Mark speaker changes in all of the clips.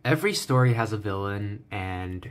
Speaker 1: Every story has a villain, and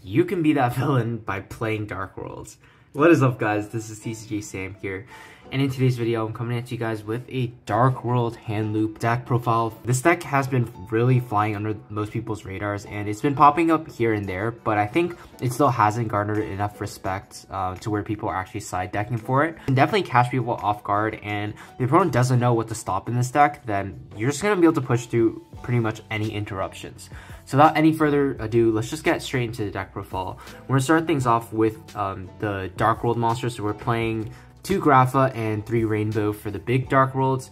Speaker 1: you can be that villain by playing Dark Worlds. What is up, guys? This is TCG Sam here, and in today's video, I'm coming at you guys with a Dark World Handloop deck profile. This deck has been really flying under most people's radars, and it's been popping up here and there, but I think it still hasn't garnered enough respect to where people are actually side decking for it. And definitely catch people off guard, and if the opponent doesn't know what to stop in this deck, then you're just going to be able to push through pretty much any interruptions. So without any further ado, let's just get straight into the deck profile. We're going to start things off with the Dark World monsters. So we're playing 2 Grapha and 3 Rainbow for the big Dark Worlds.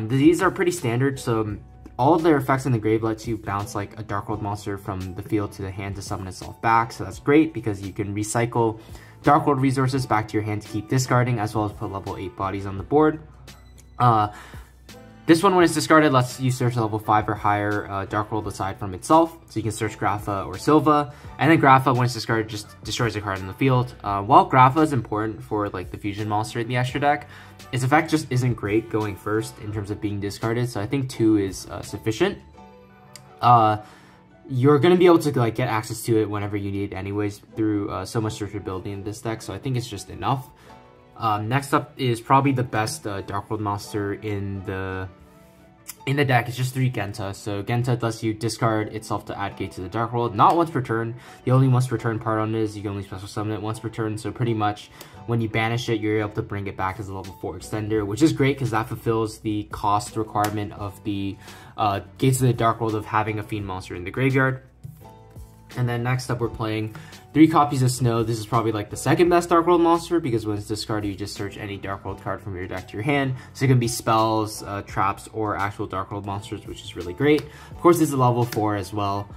Speaker 1: These are pretty standard, so all of their effects in the grave lets you bounce like a Dark World monster from the field to the hand to summon itself back. So that's great because you can recycle Dark World resources back to your hand to keep discarding, as well as put level 8 bodies on the board. This one, when it's discarded, lets you search level 5 or higher Dark World aside from itself. So you can search Grapha or Silva. And then Grapha, when it's discarded, just destroys a card in the field. While Grapha is important for like the fusion monster in the extra deck, its effect just isn't great going first in terms of being discarded. So I think 2 is sufficient. You're going to be able to like get access to it whenever you need it anyways through so much searchability in this deck. So I think it's just enough. Next up is probably the best Dark World monster in the deck. It's just 3 Genta. So Genta lets you discard itself to add gate to the Dark World, not once per turn. The only once per turn part on it is you can only special summon it once per turn. So pretty much when you banish it, you're able to bring it back as a level 4 extender, which is great because that fulfills the cost requirement of the gates of the Dark World of having a fiend monster in the graveyard. And then next up, we're playing 3 copies of Snow. This is probably like the second best Dark World monster because when it's discarded, you just search any Dark World card from your deck to your hand. So it can be spells, traps, or actual Dark World monsters, which is really great. Of course, this is a level 4 as well.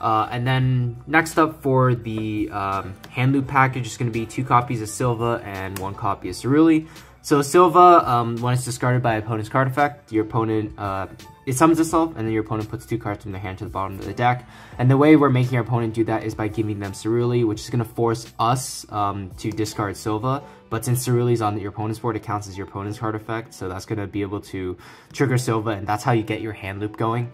Speaker 1: And then next up for the Handloop package is going to be 2 copies of Silva and 1 copy of Ceruli. So Silva, when it's discarded by opponent's card effect, your opponent, it summons itself, and then your opponent puts 2 cards from their hand to the bottom of the deck. And the way we're making our opponent do that is by giving them Ceruli, which is going to force us to discard Silva. But since Ceruli's on your opponent's board, it counts as your opponent's card effect. So that's going to be able to trigger Silva, and that's how you get your hand loop going.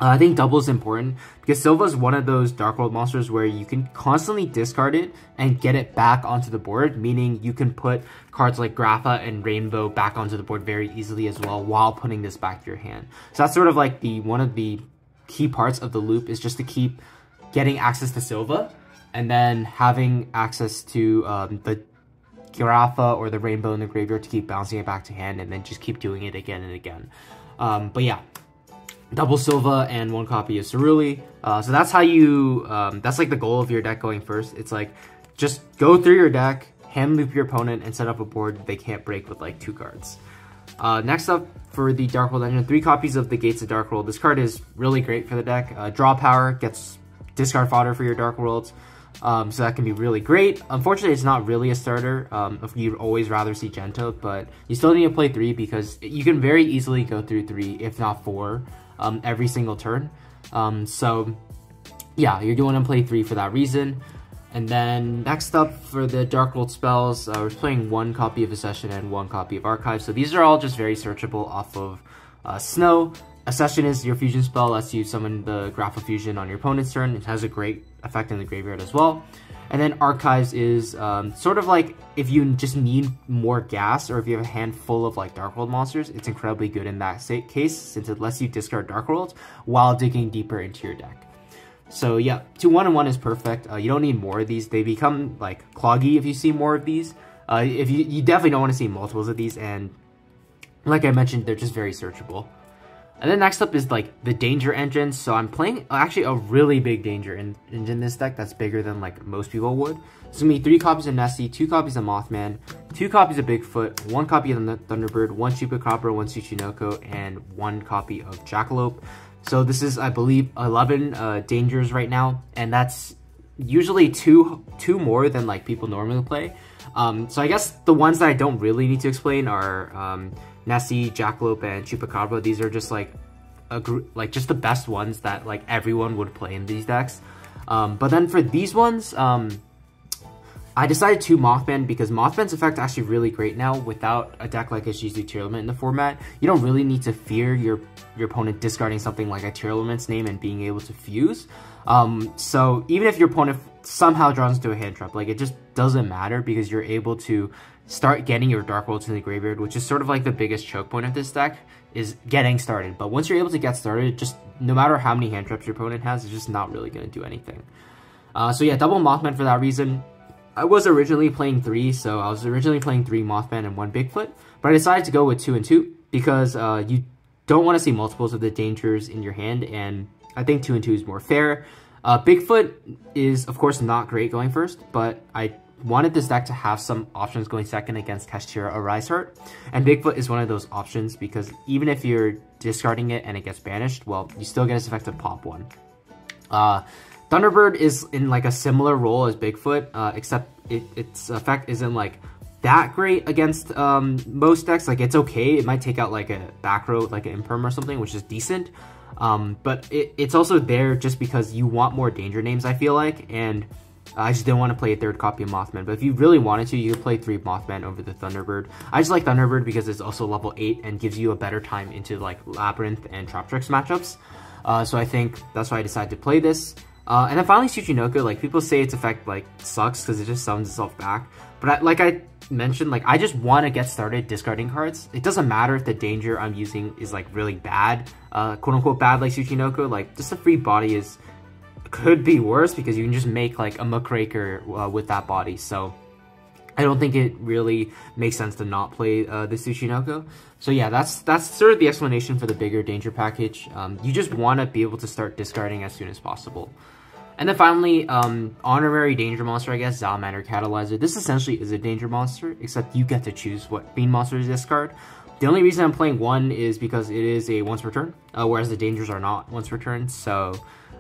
Speaker 1: I think double is important because Silva is one of those Dark World monsters where you can constantly discard it and get it back onto the board, meaning you can put cards like Grapha and Rainbow back onto the board very easily as well while putting this back to your hand. So that's sort of like one of the key parts of the loop is just to keep getting access to Silva and then having access to the Grapha or the Rainbow in the graveyard to keep bouncing it back to hand and then just keep doing it again and again. But yeah. Double Silva and 1 copy of Ceruli. So that's how you, that's like the goal of your deck going first. It's like, just go through your deck, hand loop your opponent, and set up a board they can't break with like 2 cards. Next up for the Dark World engine, 3 copies of the Gates of Dark World. This card is really great for the deck. Draw power, gets discard fodder for your Dark Worlds. So that can be really great. Unfortunately, it's not really a starter. You'd always rather see Genta, but you still need to play 3 because you can very easily go through 3, if not 4. Every single turn. So yeah, you're doing to play 3 for that reason. And then next up for the Dark World spells, we're playing 1 copy of Accession and 1 copy of Archive. So these are all just very searchable off of Snow. Accession is your fusion spell, lets you summon the Grapha fusion on your opponent's turn. It has a great effect in the graveyard as well. And then Archives is sort of like if you just need more gas or if you have a hand full of like Dark World monsters, it's incredibly good in that case since it lets you discard Dark Worlds while digging deeper into your deck. So yeah, 2 1-1 is perfect. You don't need more of these. They become like cloggy if you see more of these. If you definitely don't want to see multiples of these, and like I mentioned, they're just very searchable. And then next up is like the danger engine. So I'm playing actually a really big danger engine in this deck that's bigger than like most people would. It's gonna be 3 copies of Nessie, 2 copies of Mothman, 2 copies of Bigfoot, 1 copy of the Thunderbird, 1 Chupacabra, 1 Tsuchinoko, and 1 copy of Jackalope. So this is, I believe, 11 dangers right now, and that's usually two more than like people normally play. So I guess the ones that I don't really need to explain are Nessie, Jackalope, and Chupacabra. These are just like just the best ones that like everyone would play in these decks. But then for these ones, I decided 2 Mothman because Mothman's effect is actually really great now without a deck like a Shizu Tearlament in the format. You don't really need to fear your opponent discarding something like a Tearlament's name and being able to fuse. So even if your opponent somehow draws into a hand trap, like, it just doesn't matter because you're able to start getting your Dark Worlds in the graveyard, which is sort of like the biggest choke point of this deck, is getting started. But once you're able to get started, just no matter how many hand traps your opponent has, it's just not really going to do anything. So yeah, double Mothman for that reason. I was originally playing 3, so I was originally playing 3 Mothman and 1 Bigfoot, but I decided to go with 2 and 2 because you don't want to see multiples of the dangers in your hand, and I think 2 and 2 is more fair. Bigfoot is, of course, not great going first, but I wanted this deck to have some options going second against Kashtira or Riseheart, and Bigfoot is one of those options because even if you're discarding it and it gets banished, well, you still get its effect of pop 1. Thunderbird is in like a similar role as Bigfoot, except its effect isn't like that great against most decks. Like, it's okay. It might take out like a back row, like an Imperm or something, which is decent. But it's also there just because you want more danger names, I feel like, and I just didn't want to play a 3rd copy of Mothman. But if you really wanted to, you could play 3 Mothman over the Thunderbird. I just like Thunderbird because it's also level 8 and gives you a better time into like Labyrinth and Traptrix matchups. So I think that's why I decided to play this. And then finally, Tsuchinoko, like, people say its effect, like, sucks because it just summons itself back. But like I mentioned, like, I just want to get started discarding cards. It doesn't matter if the danger I'm using is, like, really bad, quote-unquote bad, like Tsuchinoko. Like, just a free body could be worse because you can just make, like, a Muckraker with that body. So I don't think it really makes sense to not play the Tsuchinoko. So yeah, that's sort of the explanation for the bigger danger package. You just want to be able to start discarding as soon as possible. And then finally, honorary danger monster, I guess, Salamander Catalyzer. This essentially is a danger monster, except you get to choose what fiend monster to discard. The only reason I'm playing 1 is because it is a once per turn, whereas the dangers are not once per turn. So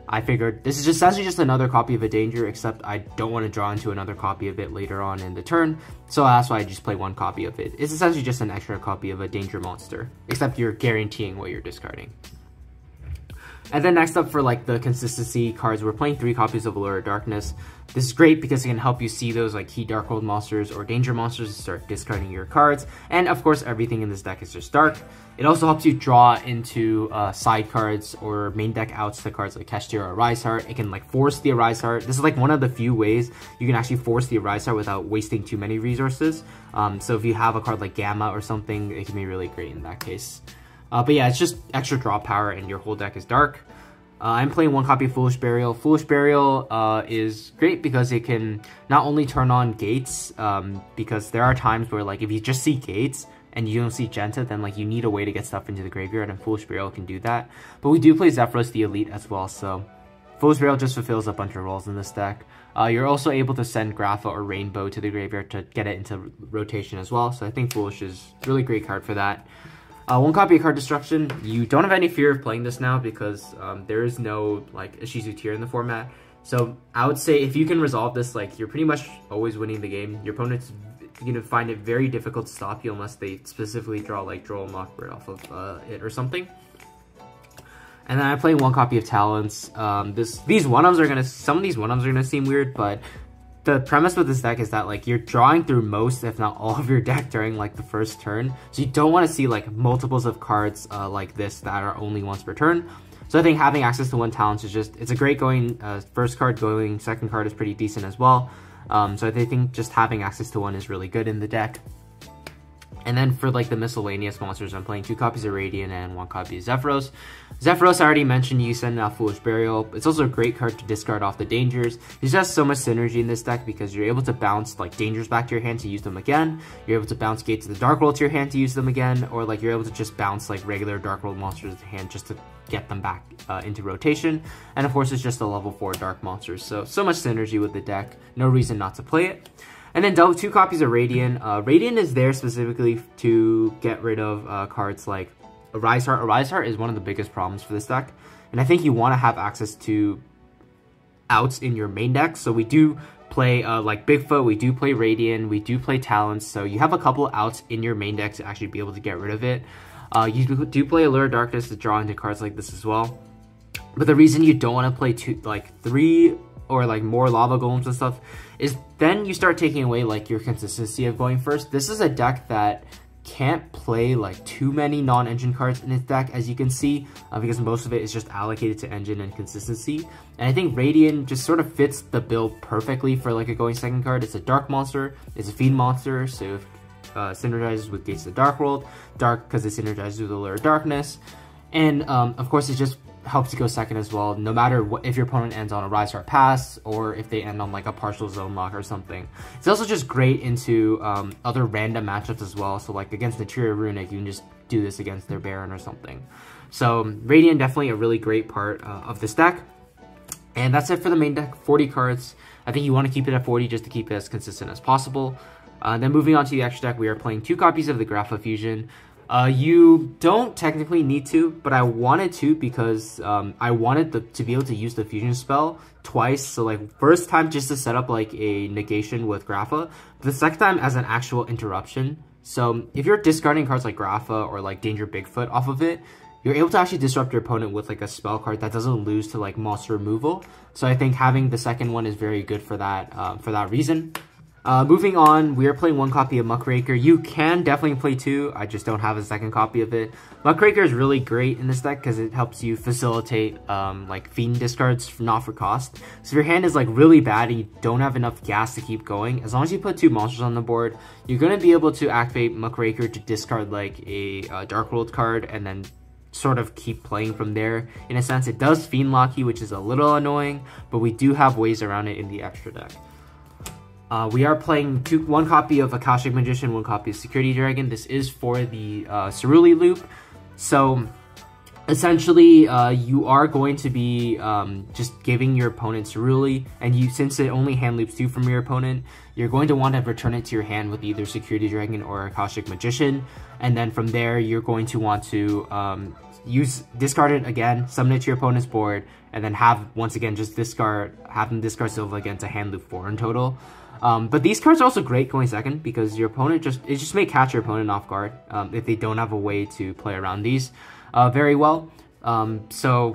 Speaker 1: I figured this is just essentially just another copy of a danger, except I don't want to draw into another copy of it later on in the turn. So that's why I just play 1 copy of it. It's essentially just an extra copy of a danger monster, except you're guaranteeing what you're discarding. And then next up for like the consistency cards, we're playing 3 copies of Allure of Darkness. This is great because it can help you see those like key Dark World monsters or danger monsters and start discarding your cards. And of course, everything in this deck is just dark. It also helps you draw into side cards or main deck outs to cards like Kashtira or Riseheart. It can like force the Riseheart. This is like one of the few ways you can actually force the Riseheart without wasting too many resources. So if you have a card like Gamma or something, it can be really great in that case. But yeah, it's just extra draw power and your whole deck is dark. I'm playing 1 copy of Foolish Burial. Foolish Burial is great because it can not only turn on gates, because there are times where like if you just see gates and you don't see Genta, then like you need a way to get stuff into the graveyard, and Foolish Burial can do that. But we do play Zephyros the Elite as well, so Foolish Burial just fulfills a bunch of roles in this deck. You're also able to send Grapha or Rainbow to the graveyard to get it into rotation as well, so I think Foolish is a really great card for that. 1 copy of Card Destruction. You don't have any fear of playing this now because there is no like Ishizu tier in the format. So I would say if you can resolve this, like you're pretty much always winning the game. Your opponent's gonna find it very difficult to stop you unless they specifically draw like Droll and Mockbird off of it or something. And then I'm playing 1 copy of Talents. These one-ups are gonna, some of these one-ups are gonna seem weird, but the premise with this deck is that like you're drawing through most, if not all, of your deck during like the first turn. So you don't want to see like multiples of cards like this that are only once per turn. So I think having access to 1 talent is just, it's a great going first card. Going second card is pretty decent as well. So I think just having access to 1 is really good in the deck. And then for like the miscellaneous monsters, I'm playing 2 copies of Radiant and 1 copy of Zephyros. Zephyros, I already mentioned, you send out Foolish Burial. It's also a great card to discard off the dangers. There's just so much synergy in this deck because you're able to bounce like dangers back to your hand to use them again. You're able to bounce Gates of the Dark World to your hand to use them again, or like you're able to just bounce like regular Dark World monsters to hand just to get them back into rotation. And of course, it's just a level 4 Dark monsters. So much synergy with the deck. No reason not to play it. And then 2 copies of Radiant. Radiant is there specifically to get rid of cards like Riseheart. Riseheart is one of the biggest problems for this deck. And I think you want to have access to outs in your main deck. So we do play like Bigfoot, we do play Radiant, we do play Talents. So you have a couple of outs in your main deck to actually be able to get rid of it. You do play Allure of Darkness to draw into cards like this as well. But the reason you don't want to play 3 or like more lava golems and stuff, is then you start taking away like your consistency of going first. This is a deck that can't play like too many non-engine cards in its deck, as you can see, because most of it is just allocated to engine and consistency. And I think Radiant just sort of fits the build perfectly for like a going second card. It's a dark monster, it's a fiend monster, so if synergizes with Gates of the Dark World, dark because it synergizes with Allure of Darkness, and of course it just helps you go second as well, no matter what, if your opponent ends on a Rise or Pass, or if they end on like a partial zone lock or something. It's also just great into other random matchups as well, so like against Naturia Runic, you can just do this against their Baron or something. So Radiant, definitely a really great part of this deck. And that's it for the main deck, 40 cards. I think you want to keep it at 40 just to keep it as consistent as possible. Then moving on to the extra deck, we are playing 2 copies of the Grapha Fusion. You don't technically need to, but I wanted to because I wanted to be able to use the fusion spell twice. So like first time just to set up like a negation with Grapha, but the second time as an actual interruption. So if you're discarding cards like Grapha or like Danger Bigfoot off of it, you're able to actually disrupt your opponent with like a spell card that doesn't lose to like monster removal. So I think having the second one is very good for that reason. Moving on, we are playing 1 copy of Muckraker. You can definitely play 2, I just don't have a second copy of it. Muckraker is really great in this deck because it helps you facilitate like Fiend discards, not for cost. So if your hand is like really bad and you don't have enough gas to keep going, as long as you put 2 monsters on the board, you're going to be able to activate Muckraker to discard like a Dark World card and then sort of keep playing from there. In a sense, it does Fiend lock you, which is a little annoying, but we do have ways around it in the extra deck. We are playing 1 copy of Akashic Magician, 1 copy of Security Dragon. This is for the Ceruli loop. So essentially, you are going to be just giving your opponent Ceruli, and since it only hand loops 2 from your opponent, you're going to want to return it to your hand with either Security Dragon or Akashic Magician, and then from there you're going to want to discard it again, summon it to your opponent's board, and then once again just have them discard Silva again to hand loop 4 in total. But these cards are also great going second because your opponent just may catch your opponent off guard if they don't have a way to play around these very well. So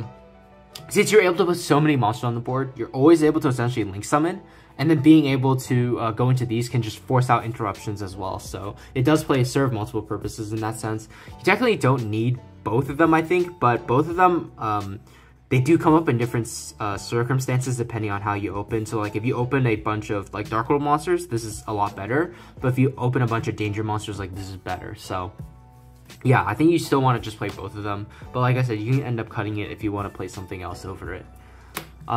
Speaker 1: since you're able to put so many monsters on the board, you're always able to essentially link summon, and then being able to go into these can just force out interruptions as well. So it does serve multiple purposes in that sense. You technically don't need both of them, I think, but both of them they do come up in different circumstances depending on how you open. So like if you open a bunch of like Dark World monsters, this is a lot better. But if you open a bunch of Danger monsters, like this is better. So yeah, I think you still want to just play both of them. But like I said, you can end up cutting it if you want to play something else over it.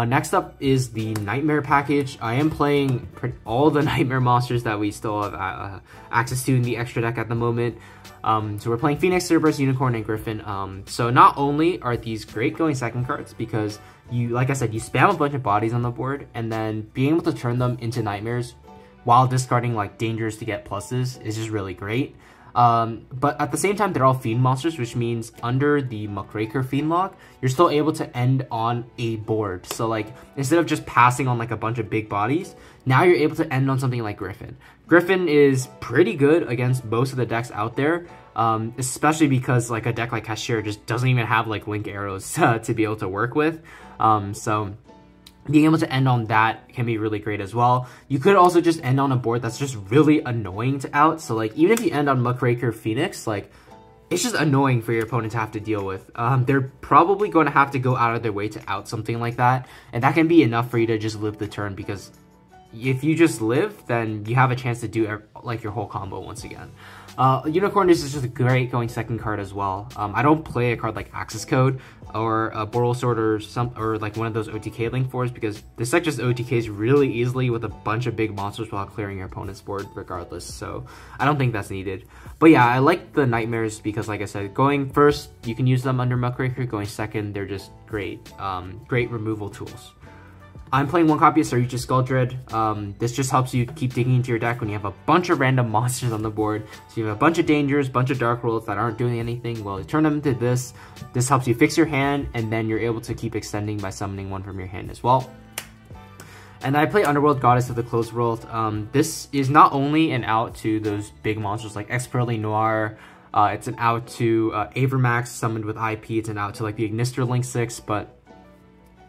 Speaker 1: Next up is the Nightmare package. I am playing all the Nightmare monsters that we still have access to in the extra deck at the moment. So we're playing Phoenix, Cerberus, Unicorn, and Griffin. So not only are these great going second cards because like I said, you spam a bunch of bodies on the board, and then being able to turn them into Nightmares while discarding like dangers to get pluses is just really great. But at the same time, they're all Fiend monsters, which means under the Muckraker Fiend lock, you're still able to end on a board. So like, instead of just passing on like a bunch of big bodies, now you're able to end on something like Griffin. Griffin is pretty good against most of the decks out there, especially because like a deck like Cashier just doesn't even have like Link Arrows to be able to work with. So being able to end on that can be really great as well. You could also just end on a board that's just really annoying to out. So like, even if you end on Muckraker Phoenix, like, it's just annoying for your opponent to have to deal with. They're probably going to have to go out of their way to out something like that. And that can be enough for you to just live the turn, because if you just live, then you have a chance to do like your whole combo once again. Unicorn is just a great going second card as well. I don't play a card like Access Code or a Boral Sword or like one of those OTK Link 4s, because this deck just OTKs really easily with a bunch of big monsters while clearing your opponent's board regardless, so I don't think that's needed. But yeah, I like the Nightmares because, like I said, going first, you can use them under Muckraker. Going second, they're just great, great removal tools. I'm playing 1 copy of Saryuja Skuldred. This just helps you keep digging into your deck when you have a bunch of random monsters on the board. So you have a bunch of dangers, bunch of Dark Worlds that aren't doing anything. Well, you turn them into this. This helps you fix your hand, and then you're able to keep extending by summoning one from your hand as well. And I play Underworld Goddess of the Closed World. This is not only an out to those big monsters like Expertly Noir, it's an out to Avermax summoned with IP, it's an out to like the Ignister Link 6, but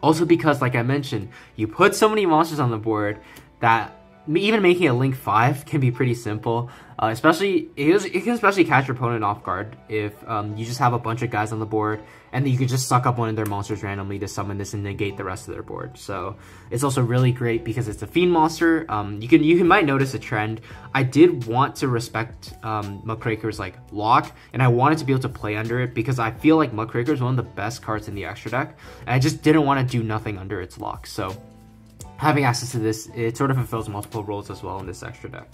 Speaker 1: Also because, like I mentioned, you put so many monsters on the board that even making a Link 5 can be pretty simple. Especially, it can especially catch your opponent off guard if you just have a bunch of guys on the board and then you can just suck up one of their monsters randomly to summon this and negate the rest of their board. So it's also really great because it's a Fiend monster. You might notice a trend. I did want to respect Muckraker's like lock, and I wanted to be able to play under it because I feel like Muckraker is one of the best cards in the extra deck, and I just didn't want to do nothing under its lock. So having access to this, it sort of fulfills multiple roles as well in this extra deck.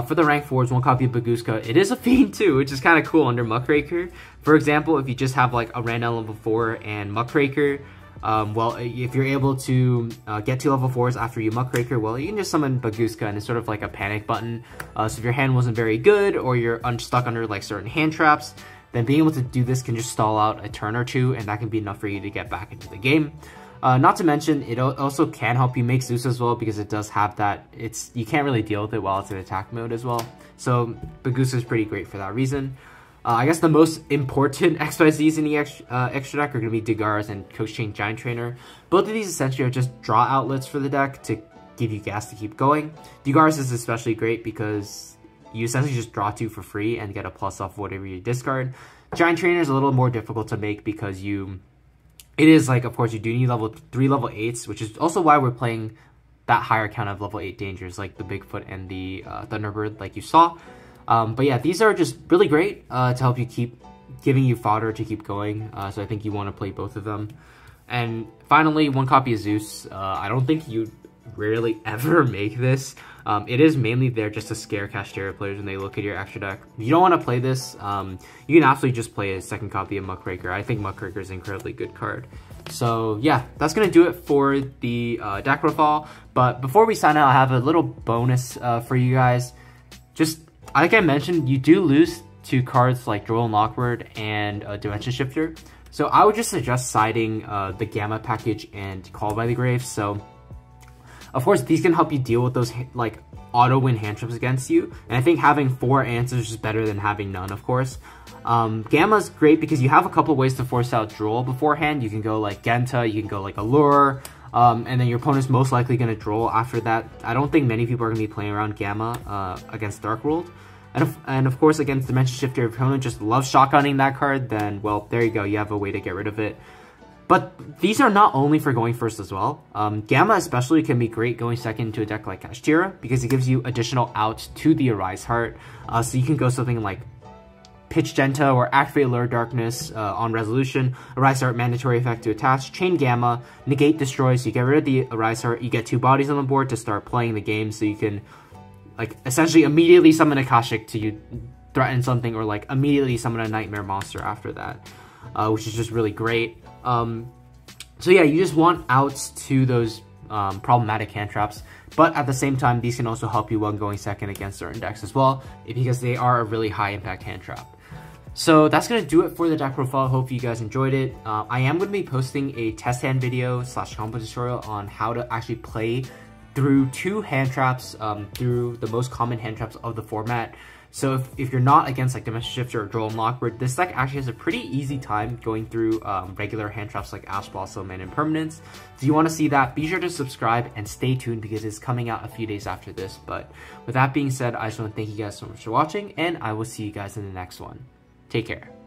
Speaker 1: For the rank 4s, one copy of Bagooska. It is a Fiend too, which is kind of cool under Muckraker. For example, if you just have like a random level 4 and Muckraker, well, if you're able to get 2 level 4s after you Muckraker, well, you can just summon Bagooska, and it's sort of like a panic button. So if your hand wasn't very good, or you're stuck under like certain hand traps, then being able to do this can just stall out a turn or two, and that can be enough for you to get back into the game. Not to mention, it also can help you make Zeus as well, because it does have that, you can't really deal with it while it's in attack mode as well. So Bagooska is pretty great for that reason. I guess the most important XYZs in the extra deck are going to be Dagaras and Coach Chain Giant Trainer. Both of these essentially are just draw outlets for the deck to give you gas to keep going. Dagaras is especially great because you essentially just draw 2 for free and get a plus off whatever you discard. Giant Trainer is a little more difficult to make because it is like, of course, you do need level 3 level 8s, which is also why we're playing that higher count of level 8 dangers, like the Bigfoot and the Thunderbird, like you saw. But yeah, these are just really great to help you keep giving you fodder to keep going. So I think you want to play both of them. And finally, one copy of Zeus. I don't think you rarely ever make this. It is mainly there just to scare Kashtira players when they look at your extra deck. If you don't want to play this, you can absolutely just play a second copy of Muckraker. I think Muckraker is an incredibly good card. So yeah, that's going to do it for the deck profile. But before we sign out, I have a little bonus for you guys. Just like I mentioned, you do lose to cards like Droll and Lockbird and Dimension Shifter. So I would just suggest siding the Gamma package and Call by the Grave. So of course, these can help you deal with those like auto-win hand traps against you. And I think having 4 answers is better than having none, of course. Gamma's great because you have a couple ways to force out Droll beforehand. You can go like Genta, you can go like Allure, and then your opponent's most likely going to Droll after that. I don't think many people are going to be playing around Gamma against Dark World. And of course, against Dimension Shifter, if your opponent just loves shotgunning that card, then, well, there you go. You have a way to get rid of it. But these are not only for going first as well. Gamma especially can be great going second to a deck like Kashtira because it gives you additional outs to the Arise Heart. So you can go something like Pitch Genta or Activate Allure Darkness on Resolution, Arise Heart mandatory effect to attach, Chain Gamma, Negate Destroy, so you get rid of the Arise Heart, you get 2 bodies on the board to start playing the game, so you can like essentially immediately summon Akashic to threaten something, or like immediately summon a Nightmare monster after that, which is just really great. So yeah, you just want outs to those problematic hand traps, but at the same time, these can also help you when going second against certain decks as well, because they are a really high impact hand trap. So that's going to do it for the deck profile. Hope you guys enjoyed it. I am going to be posting a test hand video / combo tutorial on how to actually play through 2 hand traps, through the most common hand traps of the format. So if you're not against like Dimension Shifter or Droll and Lockbird, this deck actually has a pretty easy time going through regular hand traps like Ash Blossom and Impermanence. If you want to see that, be sure to subscribe and stay tuned because it's coming out a few days after this. But with that being said, I just want to thank you guys so much for watching, and I will see you guys in the next one. Take care.